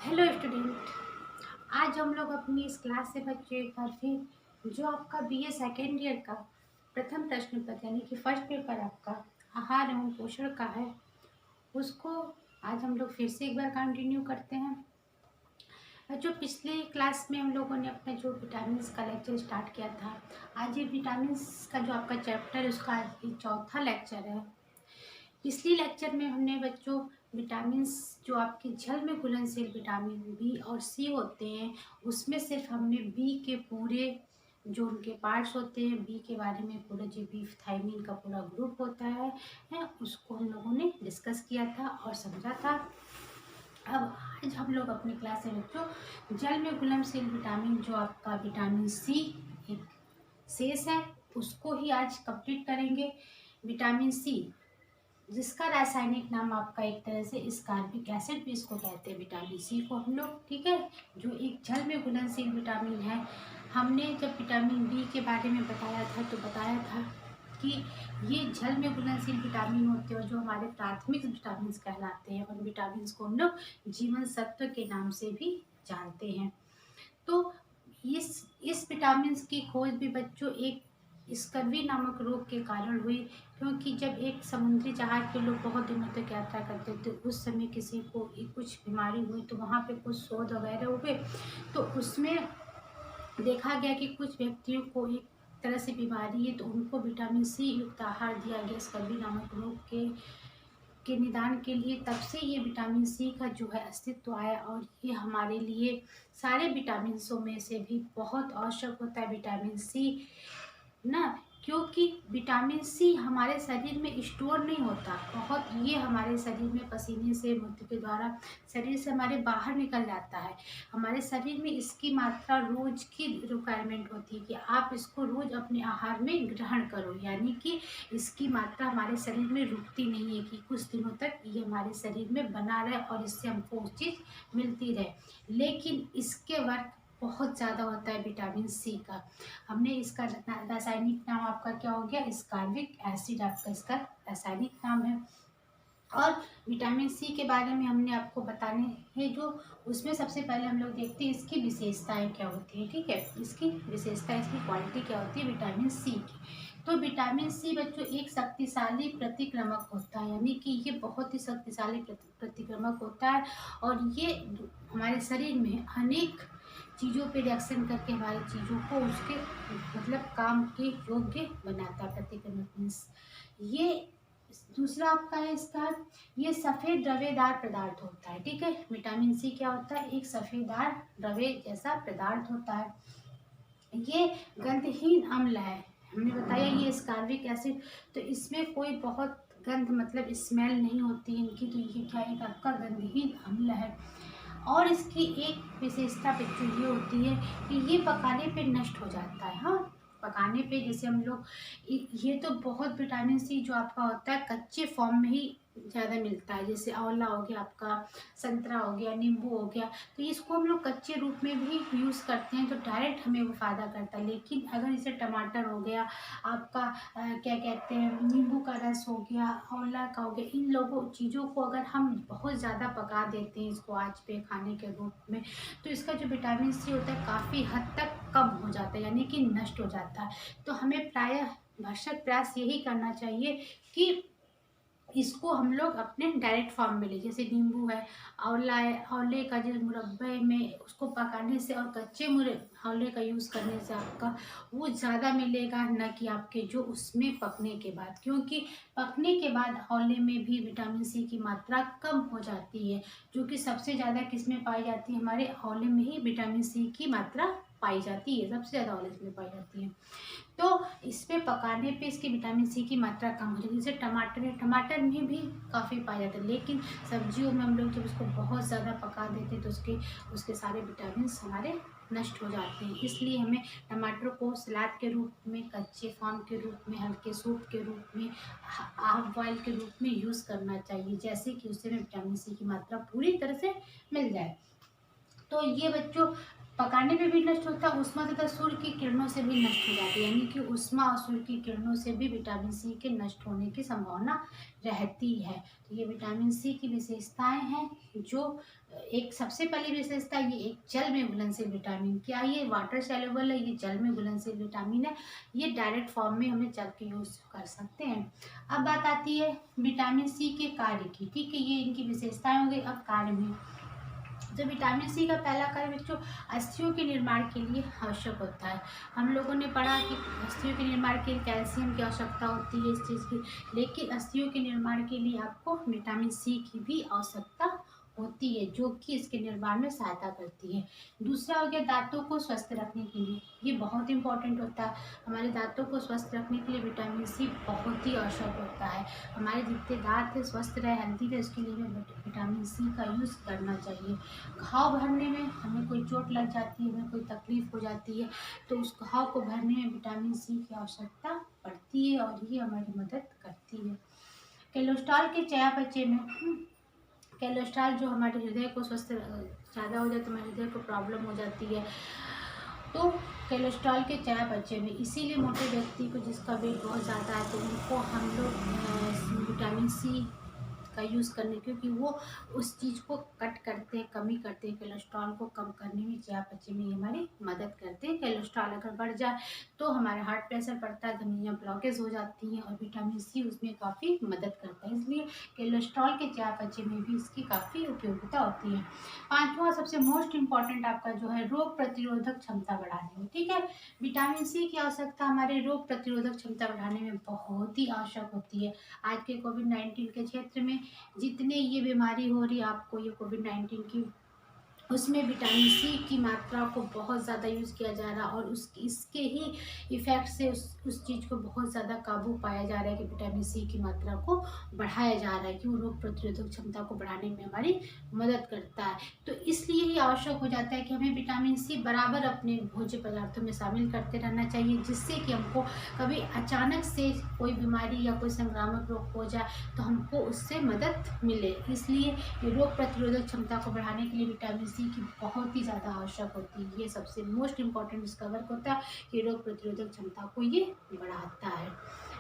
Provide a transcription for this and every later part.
Hello student. आज हम लोग अपनी इस क्लास से बच्चों एक बार फिर जो आपका बीए सेकेंड ईयर का प्रथम प्रश्न पत्र यानी कि फर्स्ट पेपर आपका आहार एवं पोषण का है, उसको आज हम लोग फिर से एक बार कंटिन्यू करते हैं। जो पिछले क्लास में हम लोगों ने अपना जो विटामिन का लेक्चर स्टार्ट किया था, आज ये विटामिन का जो आपका चैप्टर है उसका आज ये चौथा लेक्चर है। पिछली लेक्चर में हमने बच्चों विटामिन्स जो आपके जल में घुलनशील विटामिन बी और सी होते हैं, उसमें सिर्फ हमने बी के पूरे जो उनके पार्ट्स होते हैं, बी के बारे में पूरा जो बी थायमिन का पूरा ग्रुप होता है उसको हम लोगों ने डिस्कस किया था और समझा था। अब आज हम लोग अपनी क्लास में बच्चों जल में घुलनशील विटामिन जो आपका विटामिन सी एक शेष है उसको ही आज कंप्लीट करेंगे। विटामिन सी जिसका रासायनिक नाम आपका एक तरह से स्कार्बिक एसिड भी इसको कहते हैं, विटामिन सी को हम लोग, ठीक है, जो एक जल में घुलनशील विटामिन है। हमने जब विटामिन बी के बारे में बताया था तो बताया था कि ये जल में घुलनशील विटामिन होते हैं और जो हमारे प्राथमिक विटामिन कहलाते हैं, उन विटामिन को हम लोग जीवन सत्व के नाम से भी जानते हैं। तो इस विटामिन की खोज भी बच्चों एक स्कर्वी नामक रोग के कारण हुई, क्योंकि जब एक समुद्री जहाज पे लोग बहुत दिनों तक यात्रा करते थे, उस समय किसी को कुछ बीमारी हुई तो वहाँ पे कुछ शोध वगैरह हुए, तो उसमें देखा गया कि कुछ व्यक्तियों को एक तरह से बीमारी है तो उनको विटामिन सी युक्त आहार दिया गया स्कर्वी नामक रोग के निदान के लिए। तब से ये विटामिन सी का जो है अस्तित्व आया और ये हमारे लिए सारे विटामिन्सों में से भी बहुत आवश्यक होता है विटामिन सी ना, क्योंकि विटामिन सी हमारे शरीर में स्टोर नहीं होता, बहुत ये हमारे शरीर में पसीने से मूत्र के द्वारा शरीर से हमारे बाहर निकल जाता है। हमारे शरीर में इसकी मात्रा रोज की रिक्वायरमेंट होती है कि आप इसको रोज अपने आहार में ग्रहण करो, यानी कि इसकी मात्रा हमारे शरीर में रुकती नहीं है कि कुछ दिनों तक ये हमारे शरीर में बना रहे और इससे हमको वो चीज़ मिलती रहे। लेकिन इसके वर्क बहुत ज़्यादा होता है विटामिन सी का। हमने इसका रासायनिक नाम आपका क्या हो गया, स्कार्बिक एसिड आपका इसका रासायनिक नाम है। और विटामिन सी के बारे में हमने आपको बताने हैं जो उसमें सबसे पहले हम लोग देखते हैं इसकी विशेषताएं क्या होती है, ठीक है, इसकी विशेषता इसकी क्वालिटी क्या होती है विटामिन सी की। तो विटामिन सी बच्चों एक शक्तिशाली प्रतिक्रमक होता है, यानी कि ये बहुत ही शक्तिशाली प्रतिक्रमक होता है और ये हमारे शरीर में अनेक चीज़ों पे रिएक्शन करके हमारी चीज़ों को उसके मतलब काम के योग्य बनाता है। प्रतिक्रमक मीन्स ये दूसरा आपका है इसका, ये सफ़ेद द्रव्यदार पदार्थ होता है, ठीक है। विटामिन सी क्या होता है, एक सफ़ेदार द्रव्य जैसा पदार्थ होता है। ये गंधहीन अम्ल है, हमने बताया ये स्कार्बिक एसिड, तो इसमें कोई बहुत गंध मतलब स्मेल नहीं होती इनकी, तो ये क्या है आपका गंधहीन अम्ल है। और इसकी एक विशेषता बच्चों ये होती है कि ये पकाने पे नष्ट हो जाता है। हाँ, पकाने पे जैसे हम लोग ये तो बहुत विटामिन सी जो आपका होता है कच्चे फॉर्म में ही ज़्यादा मिलता है, जैसे आंवला हो गया आपका, संतरा हो गया, नींबू हो गया, तो इसको हम लोग कच्चे रूप में भी यूज़ करते हैं तो डायरेक्ट हमें वो फ़ायदा करता है। लेकिन अगर इसे टमाटर हो गया आपका क्या कहते हैं, नींबू का रस हो गया, आंवला का हो गया, इन लोगों चीज़ों को अगर हम बहुत ज़्यादा पका देते हैं इसको आँच पे खाने के रूप में, तो इसका जो विटामिन सी होता है काफ़ी हद तक कम हो जाता है, यानी कि नष्ट हो जाता है। तो हमें प्रायः भरसक प्रयास यही करना चाहिए कि इसको हम लोग अपने डायरेक्ट फॉर्म में लें, जैसे नींबू है, आंवला है, आंवले का जो मुरब्बे में उसको पकाने से और कच्चे आंवले का यूज़ करने से आपका वो ज़्यादा मिलेगा, न कि आपके जो उसमें पकने के बाद, क्योंकि पकने के बाद आंवले में भी विटामिन सी की मात्रा कम हो जाती है, जो कि सबसे ज़्यादा किस में पाई जाती है, हमारे आंवले में ही विटामिन सी की मात्रा पाई जाती है, सबसे ज़्यादा आंवले में पाई जाती है। तो इसमें पकाने पे इसकी विटामिन सी की मात्रा कम हो जाती है। जैसे टमाटर है, टमाटर में भी काफ़ी पाया जाता है, लेकिन सब्जियों में हम लोग जब उसको बहुत ज़्यादा पका देते हैं तो उसके सारे विटामिन हमारे नष्ट हो जाते हैं। इसलिए हमें टमाटर को सलाद के रूप में, कच्चे फॉर्म के रूप में, हल्के सूप के रूप में, हाफ बॉयल के रूप में यूज़ करना चाहिए, जैसे कि उससे विटामिन सी की मात्रा पूरी तरह से मिल जाए। तो ये बच्चों पकाने में भी नष्ट होता है, ऊष्मा तथा सूर्य की किरणों से भी नष्ट हो जाती है, यानी कि ऊष्मा और सूर्य की किरणों से भी विटामिन सी के नष्ट होने की संभावना रहती है। तो ये विटामिन सी की विशेषताएं हैं। जो एक सबसे पहली विशेषता, ये एक जल में घुलनशील विटामिन। क्या ये वाटर सॉल्युबल है? ये जल में घुलनशील विटामिन है। ये डायरेक्ट फॉर्म में हमें जल के यूज कर सकते हैं। अब बात आती है विटामिन सी के कार्य की। ठीक है, ये इनकी विशेषताएं हो गई। अब कार्य में, जो विटामिन सी का पहला कार्य बच्चों अस्थियों के निर्माण के लिए आवश्यक होता है। हम लोगों ने पढ़ा कि अस्थियों के निर्माण के लिए कैल्शियम की आवश्यकता होती है इस चीज़ की, लेकिन अस्थियों के निर्माण के लिए आपको विटामिन सी की भी आवश्यकता होती है, जो कि इसके निर्माण में सहायता करती है। दूसरा हो गया दांतों को स्वस्थ रखने के लिए। ये बहुत इंपॉर्टेंट होता है। हमारे दांतों को स्वस्थ रखने के लिए विटामिन सी बहुत ही आवश्यक होता है। हमारे जितने दांत है स्वस्थ रहे, हेल्दी रहे, उसके लिए हमें विटामिन सी का यूज़ करना चाहिए। घाव भरने में, हमें कोई चोट लग जाती है, हमें कोई तकलीफ हो जाती है, तो उस घाव को भरने में विटामिन सी की आवश्यकता पड़ती है और ये हमारी मदद करती है। कोलेस्ट्रॉल के चयापचय में, कोलेस्ट्रॉल जो हमारे हृदय को स्वस्थ ज़्यादा हो जाता है, हमारे हृदय को प्रॉब्लम हो जाती है, तो कोलेस्ट्रॉल के चयापचय में, इसीलिए मोटे व्यक्ति को जिसका वेट बहुत ज़्यादा है तो उनको हम लोग विटामिन सी का यूज़ करने, क्योंकि वो उस चीज़ को कट करते हैं, कमी करते हैं, कोलेस्ट्रॉल को कम करने में, चयापचय में हमारी मदद करते हैं। कोलेस्ट्रॉल अगर बढ़ जाए तो हमारा हार्ट प्रेशर बढ़ता है, धमनियाँ ब्लॉकेज हो जाती हैं और विटामिन सी उसमें काफ़ी मदद करता है। इसलिए कोलेस्ट्रॉल के चयापचय में भी इसकी काफ़ी उपयोगिता होती है। पांचवा सबसे मोस्ट इम्पॉर्टेंट आपका जो है रोग प्रतिरोधक क्षमता बढ़ाने में। ठीक है, विटामिन सी की आवश्यकता हमारे रोग प्रतिरोधक क्षमता बढ़ाने में बहुत ही आवश्यक होती है। आज के कोविड-19 के क्षेत्र में जितने ये बीमारी हो रही है आपको, ये कोविड-19 की, उसमें विटामिन सी की मात्रा को बहुत ज़्यादा यूज़ किया जा रहा है और इसके ही इफ़ेक्ट से उस चीज़ को बहुत ज़्यादा काबू पाया जा रहा है कि विटामिन सी की मात्रा को बढ़ाया जा रहा है कि वो रोग प्रतिरोधक क्षमता को बढ़ाने में हमारी मदद करता है। तो इसलिए ही आवश्यक हो जाता है कि हमें विटामिन सी बराबर अपने भोज्य पदार्थों में शामिल करते रहना चाहिए, जिससे कि हमको कभी अचानक से कोई बीमारी या कोई संक्रामक रोग हो जाए तो हमको उससे मदद मिले। इसलिए ये रोग प्रतिरोधक क्षमता को बढ़ाने के लिए विटामिन सी की बहुत ही ज़्यादा आवश्यक होती है। ये सबसे मोस्ट इम्पॉर्टेंट इसका वर्क होता है कि रोग प्रतिरोधक क्षमता को ये बढ़ाता है।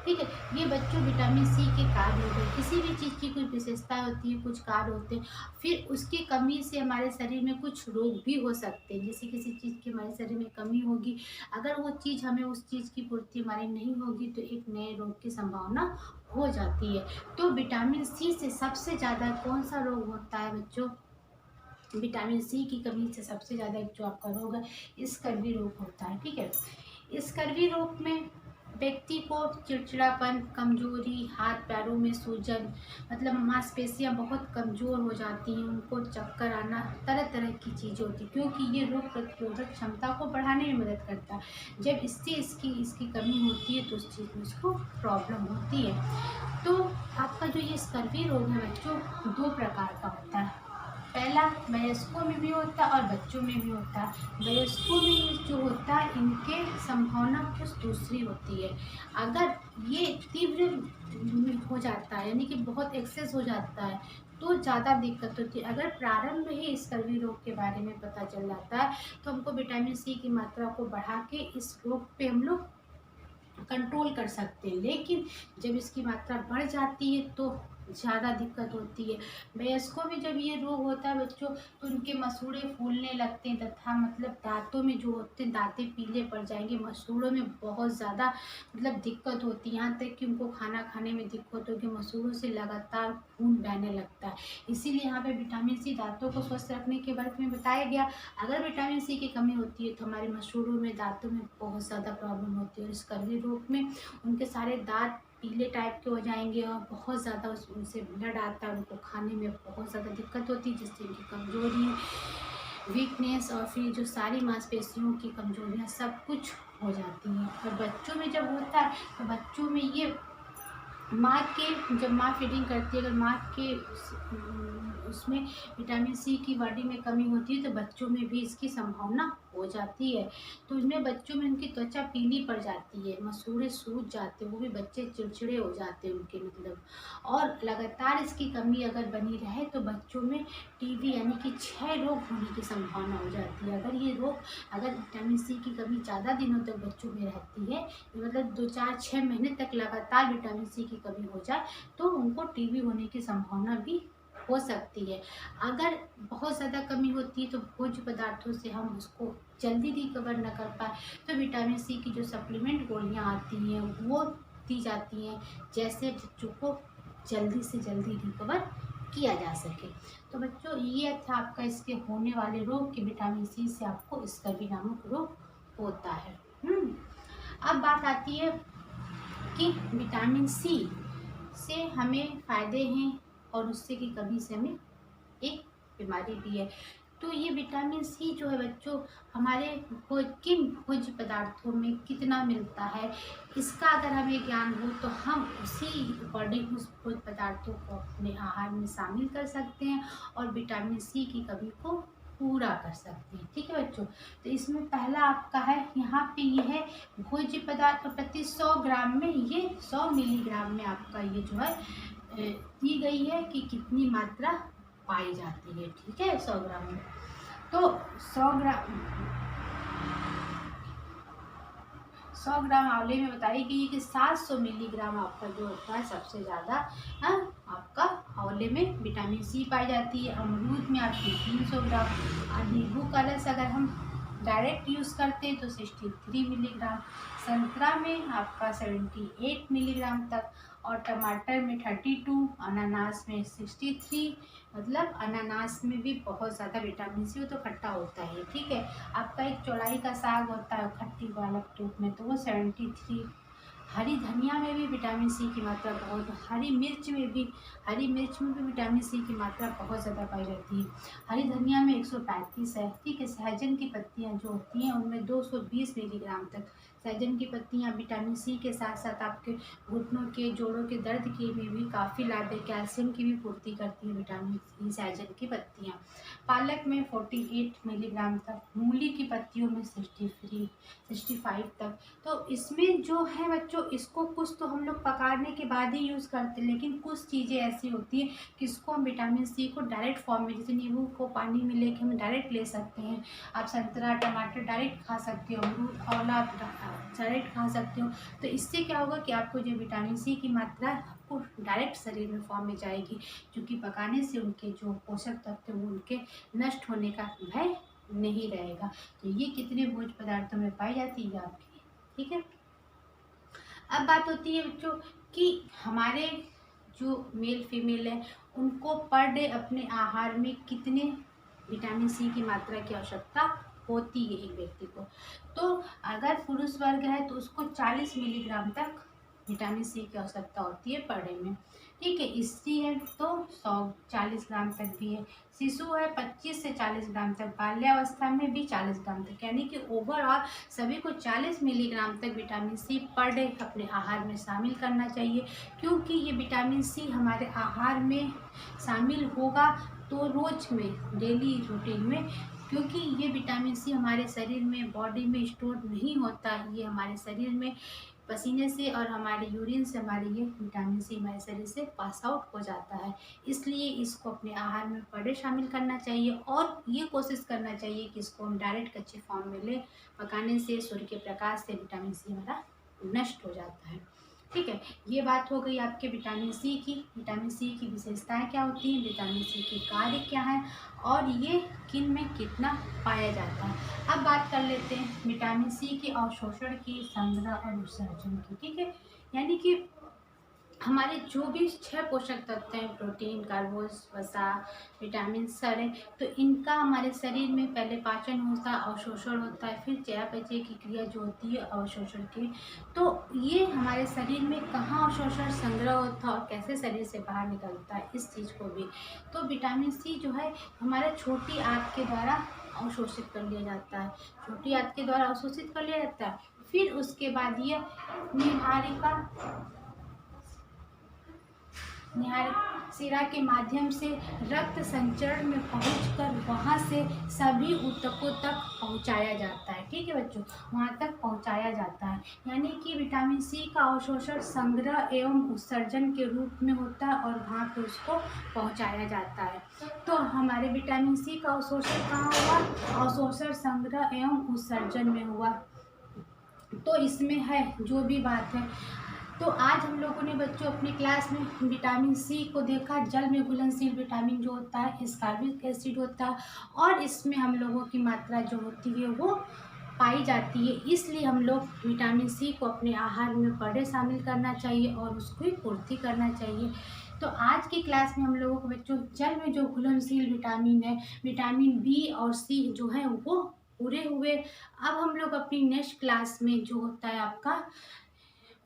ठीक है, ये बच्चों विटामिन सी के कार्य होते हैं। किसी भी चीज़ की कोई विशेषता होती है, कुछ कार्य होते हैं, फिर उसकी कमी से हमारे शरीर में कुछ रोग भी हो सकते हैं। जैसे किसी चीज़ की हमारे शरीर में कमी होगी, अगर वो चीज़ हमें उस चीज़ की पूर्ति हमारी नहीं होगी तो एक नए रोग की संभावना हो जाती है। तो विटामिन सी से सबसे ज़्यादा कौन सा रोग होता है बच्चों? विटामिन सी की कमी से सबसे ज़्यादा जो आपका रोग है स्कर्वी रोग होता है। ठीक है, स्कर्वी रोग में व्यक्ति को चिड़चिड़ापन, कमजोरी, हाथ पैरों में सूजन, मतलब मांसपेशियां बहुत कमज़ोर हो जाती हैं, उनको चक्कर आना, तरह तरह की चीज़ें होती हैं, क्योंकि ये रोग प्रतिरोधक क्षमता को बढ़ाने में मदद करता है। जब इससे इसकी कमी होती है तो उस चीज़ में उसको प्रॉब्लम होती है। तो आपका जो ये स्कर्वी रोग है बच्चों, दो प्रकार का होता है। पहला वयस्कों में भी होता है और बच्चों में भी होता है। वयस्कों में जो होता है इनके संभावना कुछ दूसरी होती है। अगर ये तीव्र हो जाता है, यानी कि बहुत एक्सेस हो जाता है, तो ज़्यादा दिक्कत होती है। अगर प्रारंभ ही स्कर्वी रोग के बारे में पता चल जाता है तो हमको विटामिन सी की मात्रा को बढ़ा के इस रोग पे हम लोग कंट्रोल कर सकते हैं। लेकिन जब इसकी मात्रा बढ़ जाती है तो ज़्यादा दिक्कत होती है। वयस्कों में जब ये रोग होता है बच्चों तो उनके मसूड़े फूलने लगते हैं तथा मतलब दांतों में जो होते हैं दांतें पीले पड़ जाएंगे, मसूड़ों में बहुत ज़्यादा मतलब दिक्कत होती है, यहाँ तक कि उनको खाना खाने में दिक्कत होगी, मसूड़ों से लगातार खून बहने लगता है। इसीलिए यहाँ पे विटामिन सी दांतों को स्वस्थ रखने के बारे में बताया गया। अगर विटामिन सी की कमी होती है तो हमारे मसूड़ों में, दांतों में बहुत ज़्यादा प्रॉब्लम होती है और स्कर्वी रोग में उनके सारे दांत पीले टाइप के हो जाएंगे और बहुत ज़्यादा उनसे ब्लड आता है, उनको खाने में बहुत ज़्यादा दिक्कत होती है, जिससे उनकी कमज़ोरी, वीकनेस और फिर जो सारी मांसपेशियों की कमजोरियाँ सब कुछ हो जाती हैं। और बच्चों में जब होता है तो बच्चों में ये जब माँ फीडिंग करती है, अगर माँ के उसमें विटामिन सी की बॉडी में कमी होती है तो बच्चों में भी इसकी संभावना हो जाती है तो उसमें बच्चों में उनकी त्वचा पीली पड़ जाती है, मसूड़े सूज जाते हैं, वो भी बच्चे चिड़चिड़े हो जाते हैं उनके मतलब। और लगातार इसकी कमी अगर बनी रहे तो बच्चों में टीबी यानी कि क्षय रोग होने की संभावना हो जाती है। अगर विटामिन सी की कमी ज़्यादा दिनों तक बच्चों में रहती है, मतलब 2 4 6 महीने तक लगातार विटामिन सी की कमी हो जाए तो उनको टीबी होने की संभावना भी हो सकती है। अगर बहुत ज़्यादा कमी होती है तो भोज्य पदार्थों से हम उसको जल्दी रिकवर न कर पाए तो विटामिन सी की जो सप्लीमेंट गोलियां आती हैं वो दी जाती हैं, जैसे बच्चों को जल्दी से जल्दी रिकवर किया जा सके। तो बच्चों ये था आपका इसके होने वाले रोग कि विटामिन सी से आपको स्कर्वी नामक रोग होता है। अब बात आती है कि विटामिन सी से हमें फ़ायदे हैं और उससे की कमी से हमें एक बीमारी भी है। तो ये विटामिन सी जो है बच्चों हमारे किन भोज्य पदार्थों में कितना मिलता है, इसका अगर हमें ज्ञान हो तो हम उसी अकॉर्डिंग उस भोज्य पदार्थों को अपने आहार में शामिल कर सकते हैं और विटामिन सी की कमी को पूरा कर सकते हैं। ठीक है बच्चों, तो इसमें पहला आपका है यहाँ पे ये है भोज्य पदार्थ प्रति 100 ग्राम में, ये 100 मिलीग्राम में आपका ये जो है दी गई है कि कितनी मात्रा पाई जाती है। ठीक है, 100 ग्राम में तो 100 ग्राम आंवले में बताई गई है कि 700 मिलीग्राम आपका जो होता है सबसे ज़्यादा आपका आंवले में विटामिन सी पाई जाती है। अमरूद में आपकी 300 ग्राम, नींबू का रस अगर हम डायरेक्ट यूज़ करते हैं तो 63 मिलीग्राम, संतरा में आपका 78 मिलीग्राम तक, और टमाटर में 32, अनानास में 63, मतलब अनानास में भी बहुत ज़्यादा विटामिन सी, वो तो खट्टा होता है। ठीक है, आपका एक चौलाई का साग होता है खट्टी वाला टूप में तो वो 73, हरी धनिया में भी विटामिन सी की मात्रा बहुत, हरी मिर्च में भी विटामिन सी की मात्रा बहुत ज़्यादा पाई जाती है। हरी धनिया में 135 है। ठीक है, सहजन की पत्तियां जो होती हैं उनमें 220 मिलीग्राम तक। सहजन की पत्तियां विटामिन सी के साथ साथ आपके घुटनों के जोड़ों के दर्द के में भी काफ़ी लाभदायक, कैल्शियम की भी पूर्ति करती है विटामिन सी सहजन की पत्तियां। पालक में 48 मिलीग्राम तक, मूली की पत्तियों में 65 तक। तो इसमें जो है बच्चों, इसको कुछ तो हम लोग पकाने के बाद ही यूज़ करते हैं, लेकिन कुछ चीज़ें ऐसी होती हैं कि इसको हम विटामिन सी को डायरेक्ट फॉर्म में, जैसे नींबू को पानी में लेके हम डायरेक्ट ले सकते हैं, आप संतरा टमाटर डायरेक्ट खा सकते हो, अमरूद आंवला डायरेक्ट खा सकते हो। तो इससे क्या होगा कि आपको जो विटामिन सी की मात्रा आपको डायरेक्ट शरीर में फॉर्म में जाएगी, क्योंकि पकाने से उनके जो पोषक तत्व वो उनके नष्ट होने का भय नहीं रहेगा। तो ये कितने भोज्य पदार्थों में पाई जाती है आपकी। ठीक है, अब बात होती है बच्चों कि हमारे जो मेल फीमेल है उनको पर डे अपने आहार में कितने विटामिन सी की मात्रा की आवश्यकता होती है एक व्यक्ति को। तो अगर पुरुष वर्ग है तो उसको 40 मिलीग्राम तक विटामिन सी की आवश्यकता होती है पर डे में। ठीक है, स्त्री है तो 140 ग्राम तक भी है, शिशु है 25 से 40 ग्राम तक, बाल्यावस्था में भी 40 ग्राम तक, यानी कि ओवरऑल सभी को 40 मिलीग्राम तक विटामिन सी पर डे अपने आहार में शामिल करना चाहिए। क्योंकि ये विटामिन सी हमारे आहार में शामिल होगा तो रोज में डेली रूटीन में, क्योंकि ये विटामिन सी हमारे शरीर में बॉडी में स्टोर नहीं होता, ये हमारे शरीर में पसीने से और हमारे यूरिन से हमारे ये विटामिन सी हमारे शरीर से पास आउट हो जाता है। इसलिए इसको अपने आहार में पर डे शामिल करना चाहिए और ये कोशिश करना चाहिए कि इसको हम डायरेक्ट कच्चे फॉर्म में लें। पकाने से सूर्य के प्रकाश से विटामिन सी हमारा नष्ट हो जाता है। ठीक है, ये बात हो गई आपके विटामिन सी की। विटामिन सी की विशेषताएं क्या होती हैं, विटामिन सी के कार्य क्या हैं और ये किन में कितना पाया जाता है। अब बात कर लेते हैं विटामिन सी के अवशोषण की, संग्रह और विसर्जन की। ठीक है, यानी कि हमारे जो भी 6 पोषक तत्व हैं, प्रोटीन, कार्बोस, वसा, विटामिन, सर है, तो इनका हमारे शरीर में पहले पाचन होता है, अवशोषण होता है, फिर चयापचय की क्रिया जो होती है अवशोषण की। तो ये हमारे शरीर में कहाँ अवशोषण संग्रह होता है और कैसे शरीर से बाहर निकलता है, इस चीज़ को भी। तो विटामिन सी जो है हमारे छोटी आंत के द्वारा अवशोषित कर लिया जाता है, छोटी आंत के द्वारा अवशोषित कर लिया जाता है। फिर उसके बाद ये निहारिका निहारिक शिरा के माध्यम से रक्त संचरण में पहुंचकर वहां से सभी ऊतकों तक पहुंचाया जाता है। ठीक है बच्चों, वहां तक पहुंचाया जाता है। यानी कि विटामिन सी का अवशोषण संग्रह एवं उत्सर्जन के रूप में होता है और वहां पे उसको पहुंचाया जाता है। तो हमारे विटामिन सी का अवशोषण कहाँ हुआ? अवशोषण, संग्रह एवं उत्सर्जन में हुआ। तो इसमें है जो भी बात है। तो आज हम लोगों ने बच्चों अपनी क्लास में विटामिन सी को देखा। जल में घुलनशील विटामिन जो होता है एस्कॉर्बिक एसिड होता है और इसमें हम लोगों की मात्रा जो होती है वो पाई जाती है। इसलिए हम लोग विटामिन सी को अपने आहार में पर डे शामिल करना चाहिए और उसकी पूर्ति करना चाहिए। तो आज की क्लास में हम लोगों को बच्चों जल में जो घुलनशील विटामिन है, विटामिन बी और सी जो है वो पूरे हुए। अब हम लोग अपनी नेक्स्ट क्लास में जो होता है आपका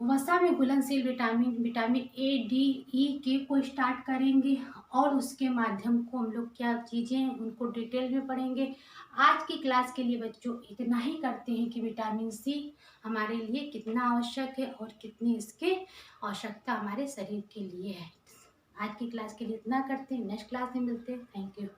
वसा में घुलनशील विटामिन, विटामिन ए, डी, ई, के को स्टार्ट करेंगे और उसके माध्यम को हम लोग क्या चीज़ें हैं उनको डिटेल में पढ़ेंगे। आज की क्लास के लिए बच्चों इतना ही करते हैं कि विटामिन सी हमारे लिए कितना आवश्यक है और कितनी इसके आवश्यकता हमारे शरीर के लिए है। आज की क्लास के लिए इतना करते हैं, नेक्स्ट क्लास में मिलते हैं। Thank you.